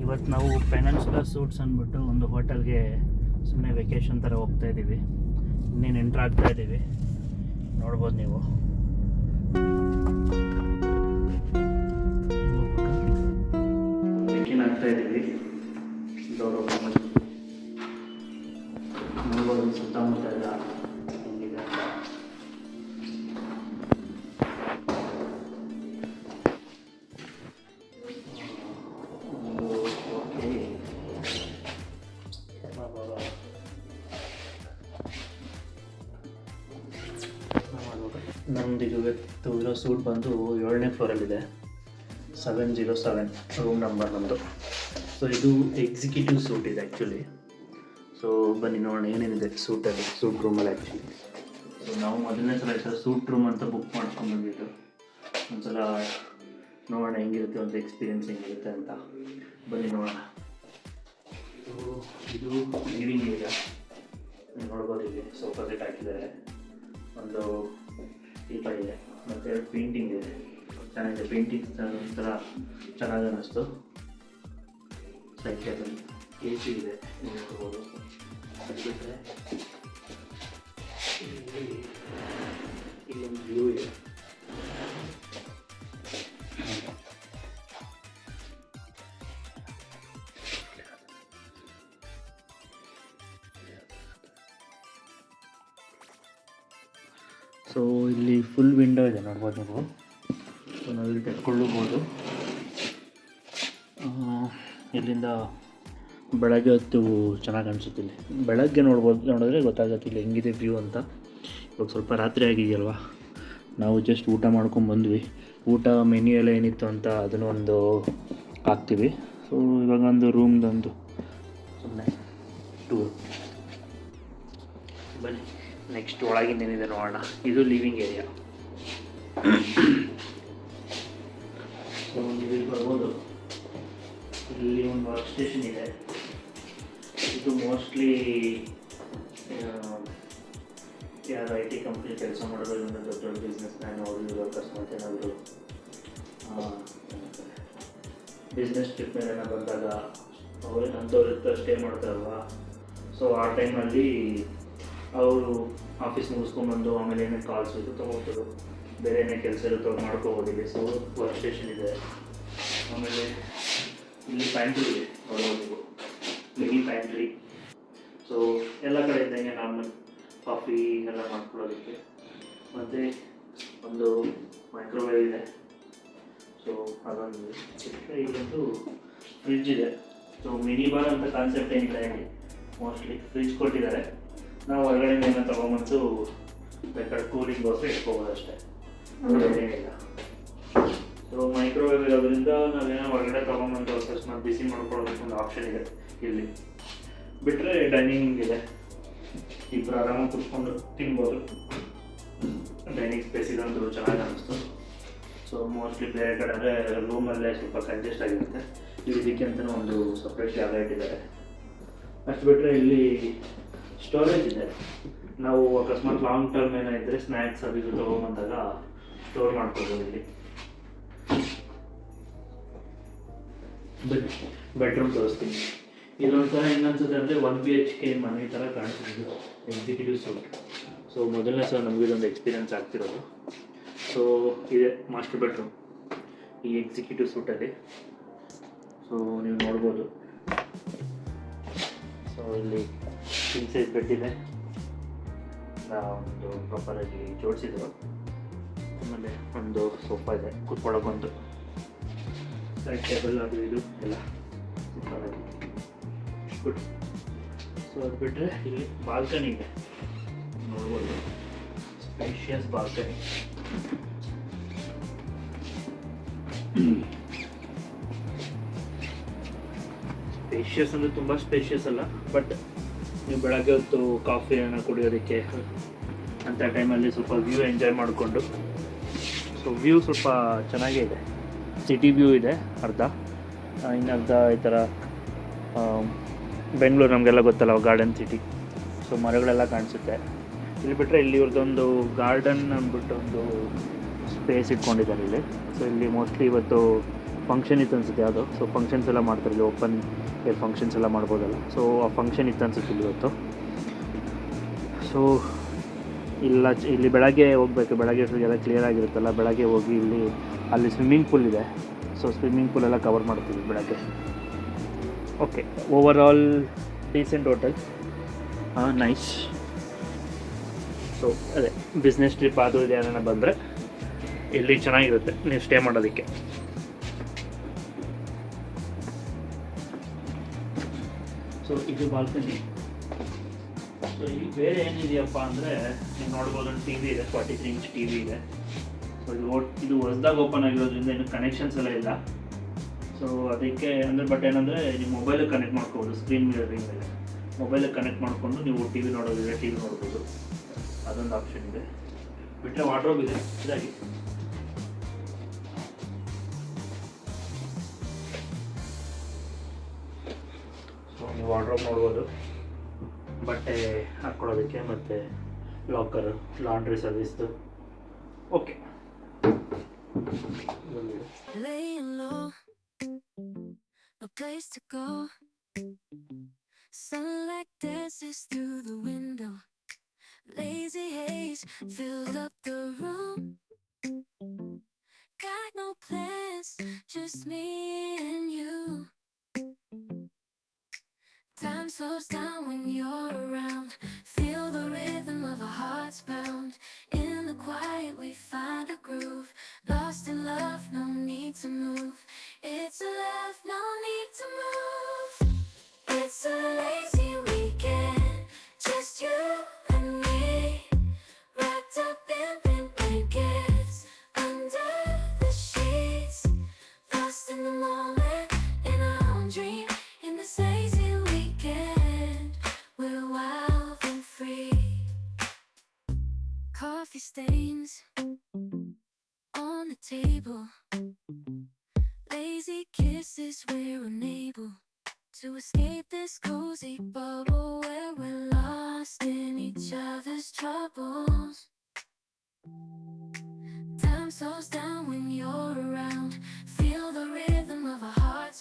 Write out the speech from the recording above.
ಇವತ್ತು ನಾವು peninsula suits ಅಂದ್ಬಿಟ್ಟು ಒಂದು ಹೋಟೆಲ್ಗೆ ಸುಮ್ಮನೆ ವೆಕೇಷನ್ ಥರ ಹೋಗ್ತಾ ಇದ್ದೀವಿ. ಇನ್ನೇನು ಎಂಟ್ರ್ ಆಗ್ತಾ ಇದ್ದೀವಿ, ನೋಡ್ಬೋದು ನೀವು. ಚೆಕ್-ಇನ್ ಆಗ್ತಾ ಇದ್ದೀವಿ. ಡೋರ್ ಓಪನ್ ಮಾಡಿ ನೋಡ್ಬೋದು ಸುತ್ತಮುತ್ತ ಎಲ್ಲ ಹೆಂಗಿದೆ ಅಂತ. ನಮ್ಮದು ಇವತ್ತು ಇರೋ ಸೂಟ್ ಬಂದು 7ನೇ ಫ್ಲೋರಲ್ಲಿದೆ, 707 ರೂಮ್ ನಂಬರ್ ನಮ್ಮದು. ಸೊ ಇದು ಎಕ್ಸಿಕ್ಯೂಟಿವ್ ಸೂಟ್ ಇದೆ ಆ್ಯಕ್ಚುಲಿ. ಸೊ ಬನ್ನಿ ನೋಡೋಣ ಏನೇನಿದೆ ಸೂಟಲ್ಲಿ, ಸೂಟ್ ರೂಮಲ್ಲಿ ಆ್ಯಕ್ಚುಲಿ. ಸೊ ನಾವು ಮೊದಲನೇ ಸಲ ಈ ಸೂಟ್ ರೂಮ್ ಅಂತ ಬುಕ್ ಮಾಡ್ಕೊಂಡು ಬಂದಿದ್ದು. ಒಂದ್ಸಲ ನೋಡೋಣ ಹೆಂಗಿರುತ್ತೆ, ಒಂದು ಎಕ್ಸ್ಪೀರಿಯನ್ಸ್ ಹೆಂಗಿರುತ್ತೆ ಅಂತ. ಬನ್ನಿ ನೋಡೋಣ. ಇದು ಲಿವಿಂಗ್ ಏರಿಯಾ ನೋಡ್ಬೋದು. ಇಲ್ಲಿ ಸೋಫಾ ಸೆಟ್ ಹಾಕಿದ್ದಾರೆ, ಒಂದು ಟೀಪ ಇದೆ, ಮತ್ತು 2 ಪೇಂಟಿಂಗ್ ಇದೆ. ಚೆನ್ನಾಗಿದೆ ಪೇಂಟಿಂಗ್, ಒಂಥರ ಚೆನ್ನಾಗಿ ಅನ್ನಿಸ್ತು. ಸೈಡ್ ಟೇಬಲ್, ಎ ಸಿ ಇದೆ ನೋಡ್ಬೋದು. ಅದು ಬಿಟ್ಟರೆ ಇಲ್ಲೊಂದು ವ್ಯೂ ಇದೆ. ಸೊ ಇಲ್ಲಿ ಫುಲ್ ವಿಂಡೋ ಇದೆ ನೋಡ್ಬೋದು ನೀವು. ಸೊ ನಾವಿಲ್ಲಿ ತೆಗೆದುಕೊಳ್ಳಬಹುದು. ಇಲ್ಲಿಂದ ಬೆಳಗ್ಗೆ ಹೊತ್ತು ಚೆನ್ನಾಗಿ ಅನಿಸುತ್ತೆ. ಇಲ್ಲಿ ಬೆಳಗ್ಗೆ ನೋಡಿದ್ರೆ ಗೊತ್ತಾಗುತ್ತೆ ಇಲ್ಲಿ ಹೆಂಗಿದೆ ವ್ಯೂ ಅಂತ. ಇವಾಗ ಸ್ವಲ್ಪ ರಾತ್ರಿ ಆಗಿದೆಯಲ್ವಾ, ನಾವು ಜಸ್ಟ್ ಊಟ ಮಾಡ್ಕೊಂಡು ಬಂದ್ವಿ. ಊಟ ಮೆನ್ಯೂ ಎಲ್ಲ ಏನಿತ್ತು ಅಂತ ಅದನ್ನು ಒಂದು ಹಾಕ್ತೀವಿ. ಸೊ ಇವಾಗ ಒಂದು ರೂಮ್ದೊಂದು ಸುಮ್ಮನೆ ಟೂರ್. ಬನ್ನಿ ನೆಕ್ಸ್ಟ್ ಒಳಗಿಂದೇನಿದೆ ನೋಡೋಣ. ಇದು ಲಿವಿಂಗ್ ಏರಿಯಾ. ಸೊ ಇಲ್ಲಿ ಬರ್ಬೋದು. ಇಲ್ಲಿ ಒಂದು ವರ್ಕ್ ಸ್ಟೇಷನ್ ಇದೆ. ಇದು ಮೋಸ್ಟ್ಲಿ ಯಾರು IT ಕಂಪ್ನಿ ಕೆಲಸ ಮಾಡೋದು, ದೊಡ್ಡ ದೊಡ್ಡ ಬಿಸ್ನೆಸ್ ಮ್ಯಾನ್ ಅವರು ಅಕಸ್ಮಾತ್ ಏನಾದರೂ ಬಿಸ್ನೆಸ್ ಟ್ರಿಪ್ ಮೇಲೆಲ್ಲ ಬಂದಾಗ ಅವರು ಅಂಥವ್ರ ಸ್ಟೇ ಮಾಡ್ತಾರಲ್ವ. ಸೊ ಆ ಟೈಮಲ್ಲಿ ಅವರು ಆಫೀಸ್ ಮುಗಿಸ್ಕೊಂಡ್ಬಂದು ಆಮೇಲೆ ಏನೇ ಕಾಲ್ಸ್ ಇದು ತೊಗೊಳ್ತಾರೆ, ಬೇರೆ ಏನೇ ಕೆಲಸ ಇರುತ್ತೋ ಮಾಡ್ಕೋಬೋದು. ಇಲ್ಲಿ ಸೊ ವರ್ಕ್ ಸ್ಟೇಷನ್ ಇದೆ. ಆಮೇಲೆ ಇಲ್ಲಿ ಪ್ಯಾಂಟ್ರಿ ಇದೆ ನೋಡ್ಬೋದು, ಮಿನಿ ಪ್ಯಾಂಟ್ರಿ. ಸೊ ಎಲ್ಲ ಕಡೆ ಇದ್ದಂಗೆ ನಾರ್ಮಲ್ ಕಾಫಿ ಎಲ್ಲ ಮಾಡ್ಕೊಳ್ಳೋದಕ್ಕೆ. ಮತ್ತು ಒಂದು ಮೈಕ್ರೋವೇವ್ ಇದೆ. ಸೊ ಅದೊಂದು ಇಲ್ಲೊಂದು ಫ್ರಿಡ್ಜ್ ಇದೆ. ಸೊ ಮಿನಿ ಬಾರ್ ಅಂತ ಕಾನ್ಸೆಪ್ಟ್ ಏನಿಲ್ಲ ಹೇಳಿ, ಮೋಸ್ಟ್ಲಿ ಫ್ರಿಡ್ಜ್ ಕೊಟ್ಟಿದ್ದಾರೆ. ನಾವು ಹೊರಗಡೆಯಿಂದ ಏನೋ ತೊಗೊಂಬಂದು ಬೇಕಾದ್ರೆ ಕೂಲಿಂಗ್ಗೋಸ್ಕರ ಇಟ್ಕೋಬೋದು ಅಷ್ಟೇ, ಏನಿಲ್ಲ. ಸೊ ಮೈಕ್ರೋವೇವ್ ಇರೋದ್ರಿಂದ ನಾವೇನೋ ಹೊರಗಡೆ ತೊಗೊಂಬಂದು ಅಕಸ್ಮಾತ್ ಬಿಸಿ ಮಾಡ್ಕೊಳ್ಳೋದಕ್ಕೆ ಒಂದು ಆಪ್ಷನ್ ಇದೆ ಇಲ್ಲಿ. ಬಿಟ್ಟರೆ ಡೈನಿಂಗ್ ಇದೆ, ಇಬ್ಬರು ಆರಾಮಾಗಿ ಕುತ್ಕೊಂಡು ತಿನ್ಬೋದು. ಡೈನಿಂಗ್ ಸ್ಪೇಸ್ ಇದಂತೂ ಚೆನ್ನಾಗಿ ಅನ್ನಿಸ್ತು. ಸೊ ಮೋಸ್ಟ್ಲಿ ಬೇರೆ ಕಡೆ ಅಂದರೆ ರೂಮಲ್ಲೇ ಸ್ವಲ್ಪ ಕಂಜೆಸ್ಟ್ ಆಗಿರುತ್ತೆ. ಇದಕ್ಕೆ ಅಂತಲೂ ಒಂದು ಸಪ್ರೇಟ್ ಜಾಗ ಇಟ್ಟಿದ್ದಾರೆ. ಅಷ್ಟು ಬಿಟ್ಟರೆ ಇಲ್ಲಿ ಸ್ಟೋರೇಜ್ ಇದೆ. ನಾವು ಅಕಸ್ಮಾತ್ ಲಾಂಗ್ ಟರ್ಮ್ ಏನೋ ಇದ್ದರೆ ಸ್ನ್ಯಾಕ್ಸ್ ಅದು ಇದು ತೊಗೊಂಬಂದಾಗ ಸ್ಟೋರ್ ಮಾಡ್ಕೋಬೋದು ಇಲ್ಲಿ. ಬೆಡ್ರೂಮ್ ತೋರಿಸ್ತೀನಿ. ಇದೊಂಥರ ಇನ್ನೊಂದ್ಸತಿ ಅಂದರೆ 1 BHK ಮನೆ ಥರ ಕಾಣಿಸ್ತಿದ್ದು ಎಕ್ಸಿಕ್ಯೂಟಿವ್ ಸೂಟ್. ಸೊ ಮೊದಲನೇ ಸಲ ನಮಗೂ ಇದೊಂದು ಎಕ್ಸ್ಪೀರಿಯನ್ಸ್ ಆಗ್ತಿರೋದು. ಸೊ ಇದೆ ಮಾಸ್ಟರ್ ಬೆಡ್ರೂಮ್ ಈ ಎಕ್ಸಿಕ್ಯೂಟಿವ್ ಸೂಟಲ್ಲಿ. ಸೊ ನೀವು ನೋಡ್ಬೋದು. ಸೊ ಇಲ್ಲಿ ಕಿಂಗ್ ಸೈಜ್ ಬೆಡ್ ಇದೆ, ಒಂದು ಪ್ರಾಪರಾಗಿ ಜೋಡಿಸಿದ್ರು. ಆಮೇಲೆ ಒಂದು ಸೋಫಾ ಇದೆ ಕೂತ್ಕೊಳ್ಳೋಕೊಂದು, ಸೈಡ್ ಟೇಬಲ್ ಅದು ಇದು ಎಲ್ಲ ಸೂಪರಾಗಿ ಗುಡ್. ಸೊ ಅದು ಬಿಟ್ಟರೆ ಇಲ್ಲಿ ಬಾಲ್ಕನಿ ಇದೆ ನೋಡ್ಬೋದು, ಸ್ಪೇಷಿಯಸ್ ಬಾಲ್ಕನಿ. ಸ್ಪೇಷಿಯಸ್ ಅಂದರೆ ತುಂಬ ಸ್ಪೇಷಿಯಸ್ ಅಲ್ಲ, ಬಟ್ ನೀವು ಬೆಳಗ್ಗೆ ಹೊತ್ತು ಕಾಫಿಯನ್ನು ಕುಡಿಯೋದಕ್ಕೆ ಅಂಥ ಟೈಮಲ್ಲಿ ಸ್ವಲ್ಪ ವ್ಯೂ ಎಂಜಾಯ್ ಮಾಡಿಕೊಂಡು. ಸೊ ವ್ಯೂ ಸ್ವಲ್ಪ ಚೆನ್ನಾಗೇ ಇದೆ. ಸಿಟಿ ವ್ಯೂ ಇದೆ ಅರ್ಧ, ಇನ್ನರ್ಧ ಈ ಥರ ಬೆಂಗಳೂರು ನಮಗೆಲ್ಲ ಗೊತ್ತಲ್ಲ ಗಾರ್ಡನ್ ಸಿಟಿ. ಸೊ ಮರಗಳೆಲ್ಲ ಕಾಣಿಸುತ್ತೆ. ಇಲ್ಲಿ ಬಿಟ್ಟರೆ ಇಲ್ಲಿ ಇವ್ರದ್ದೊಂದು ಗಾರ್ಡನ್ ಅಂದ್ಬಿಟ್ಟು ಒಂದು ಸ್ಪೇಸ್ ಇಟ್ಕೊಂಡಿದ್ದಾರೆ ಇಲ್ಲಿ. ಸೊ ಇಲ್ಲಿ ಮೋಸ್ಟ್ಲಿ ಇವತ್ತು ಫಂಕ್ಷನ್ ಇತ್ತು ಅನ್ಸುತ್ತೆ ಯಾವುದೋ. ಸೊ ಫಂಕ್ಷನ್ಸ್ ಎಲ್ಲ ಮಾಡ್ತಾರೆ ಇಲ್ಲಿ, ಓಪನ್ ಏರ್ ಫಂಕ್ಷನ್ಸ್ ಎಲ್ಲ ಮಾಡ್ಬೋದಲ್ಲ. ಸೊ ಆ ಫಂಕ್ಷನ್ ಇತ್ತು ಅನ್ಸುತ್ತೆ ಇಲ್ಲಿ ಇವತ್ತು. ಸೊ ಇಲ್ಲಿ ಬೆಳಗ್ಗೆ ಹೋಗಬೇಕು, ಬೆಳಗ್ಗೆ ಎಲ್ಲ ಕ್ಲಿಯರ್ ಆಗಿರುತ್ತಲ್ಲ, ಬೆಳಗ್ಗೆ ಹೋಗಿ ಅಲ್ಲಿ ಸ್ವಿಮ್ಮಿಂಗ್ ಪೂಲ್ ಇದೆ. ಸೊ ಸ್ವಿಮ್ಮಿಂಗ್ ಪೂಲೆಲ್ಲ ಕವರ್ ಮಾಡ್ತೀವಿ ಬೆಳಗ್ಗೆ. Okay, over all decent hotel, nice. So ಅದೇ ಬಿಸ್ನೆಸ್ ಟ್ರಿಪ್ ಅದು ಇದೆ ಏನಾರ ಬಂದರೆ ಇಲ್ಲಿ ಚೆನ್ನಾಗಿರುತ್ತೆ ನೀವು ಸ್ಟೇ ಮಾಡೋದಕ್ಕೆ. ಸೊ ಇದು ಬಾಲ್ಕನಿ. ಸೊ ಇಲ್ಲಿ ಬೇರೆ ಏನಿದೆಯಪ್ಪ ಅಂದರೆ ನೀವು ನೋಡ್ಬೋದು, ಒಂದು ಟಿ ವಿ ಇದೆ, 43 ಇಂಚ್ ಟಿ ವಿ ಇದೆ. ಸೊ ಇದು ಹೊಸದಾಗಿ ಓಪನ್ ಆಗಿರೋದ್ರಿಂದ ಇನ್ನು ಕನೆಕ್ಷನ್ಸ್ ಎಲ್ಲ ಇಲ್ಲ. ಸೊ ಅದಕ್ಕೆ ಅಂದರೆ ಬಟ್ ಏನಂದರೆ ನೀವು ಮೊಬೈಲಿಗೆ ಕನೆಕ್ಟ್ ಮಾಡ್ಕೋಬೋದು, ಸ್ಕ್ರೀನ್ ಮಿರರಿಂಗ್ ಇದೆ, ಮೊಬೈಲಿಗೆ ಕನೆಕ್ಟ್ ಮಾಡಿಕೊಂಡು ನೀವು ಟಿ ವಿ ನೋಡೋದಿದೆ ಟಿ ವಿ ನೋಡ್ಬೋದು, ಅದೊಂದು ಆಪ್ಷನ್ ಇದೆ. ಬಿಟ್ಟರೆ ವಾರ್ಡ್ರೋಬ್ ಇದೆ ಇದಾಗಿ. ಸೊ ನೀವು ವಾರ್ಡ್ರೋಬ್ ನೋಡ್ಬೋದು, ಬಟ್ಟೆ ಹಾಕ್ಕೊಳ್ಳೋದಕ್ಕೆ, ಮತ್ತು ಲಾಕರ್, ಲಾಂಡ್ರಿ ಸರ್ವಿಸ್ದು. Okay, Laying low, no place to go. Sunlight dances through the window. Lazy haze filled up the room. Got no plans, just me and you. Time slows down when you're around. Feel the rhythm of our hearts pound. In the quiet we find a groove. Lost in love, no need to move. It's a love, no need to move. It's a lazy weekend, just you and me. Wrapped up in pink blankets, under the sheets. Lost in the moment, in our own dream. In this lazy weekend, we're wild and free. Coffee stains on the table. Lazy kisses, we're unable to escape this cozy bubble where we're lost in each other's troubles. Time slows down when you're around. Feel the rhythm of our hearts